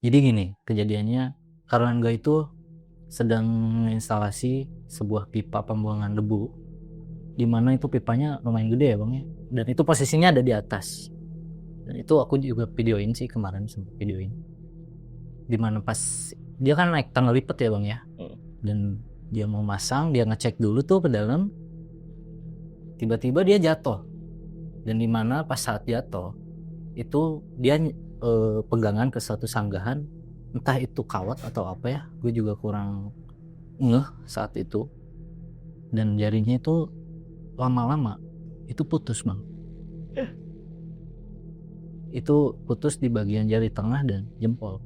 Jadi gini kejadiannya, Karangga itu sedang menginstalasi sebuah pipa pembuangan debu, di mana itu pipanya lumayan gede ya bang ya, dan itu posisinya ada di atas. Dan itu aku juga videoin sih kemarin, sempat videoin. Dimana pas dia kan naik tangga lipat ya bang ya, dan dia mau masang, dia ngecek dulu tuh ke dalam, tiba-tiba dia jatuh. Dan dimana pas saat jatuh itu dia pegangan ke suatu sanggahan, entah itu kawat atau apa ya, gue juga kurang ngeh saat itu. Dan jarinya itu lama-lama itu putus bang, itu putus di bagian jari tengah dan jempol.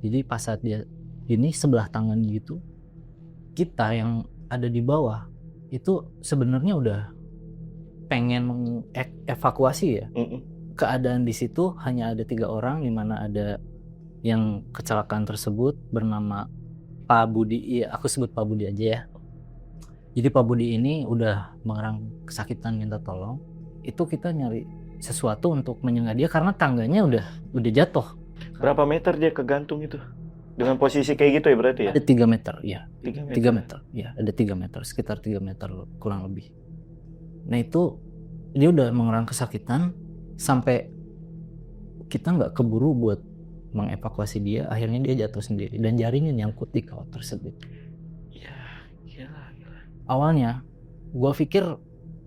Jadi pas saat dia ini sebelah tangan gitu, kita yang ada di bawah itu sebenarnya udah pengen mengevakuasi ya. Keadaan di situ hanya ada 3 orang, di mana ada yang kecelakaan tersebut bernama Pak Budi, ya aku sebut Pak Budi aja ya. Jadi Pak Budi ini udah mengerang kesakitan, minta tolong. Itu kita nyari sesuatu untuk menyengat dia karena tangganya udah jatuh. Berapa meter dia kegantung itu? Dengan posisi kayak gitu ya berarti ya? Ada 3 meter, ya. 3 meter. 3 meter, ya ada 3 meter, sekitar 3 meter kurang lebih. Nah itu dia udah mengerang kesakitan sampai kita nggak keburu buat mengevakuasi dia, akhirnya dia jatuh sendiri dan jarinya nyangkut di kawat tersebut. Ya, gila. Awalnya gue pikir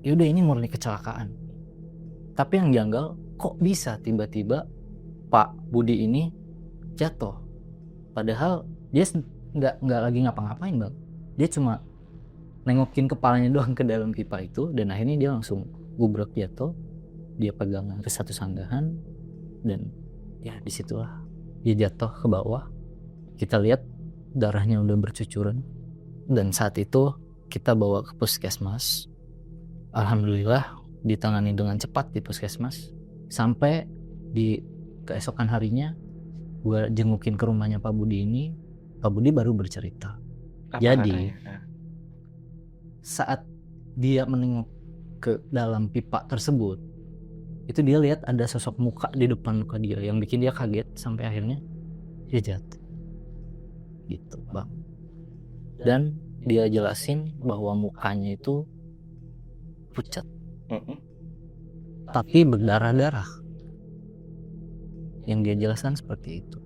yaudah ini murni kecelakaan, tapi yang janggal kok bisa tiba-tiba Pak Budi ini jatuh, padahal dia nggak lagi ngapa-ngapain bang, dia cuma nengokin kepalanya doang ke dalam pipa itu, dan akhirnya dia langsung gubrak jatuh. Dia pegangan ke satu sanggahan dan ya disitulah dia jatuh ke bawah. Kita lihat darahnya udah bercucuran, dan saat itu kita bawa ke puskesmas. Alhamdulillah ditangani dengan cepat di puskesmas. Sampai di keesokan harinya gue jengukin ke rumahnya Pak Budi ini, Pak Budi baru bercerita. Apa Jadi katanya? saat dia menengok ke dalam pipa tersebut, itu dia lihat ada sosok muka di depan muka dia yang bikin dia kaget sampai akhirnya dia jatuh gitu bang. Dan dia jelasin bahwa mukanya itu pucat tapi berdarah-darah, yang dia jelaskan seperti itu.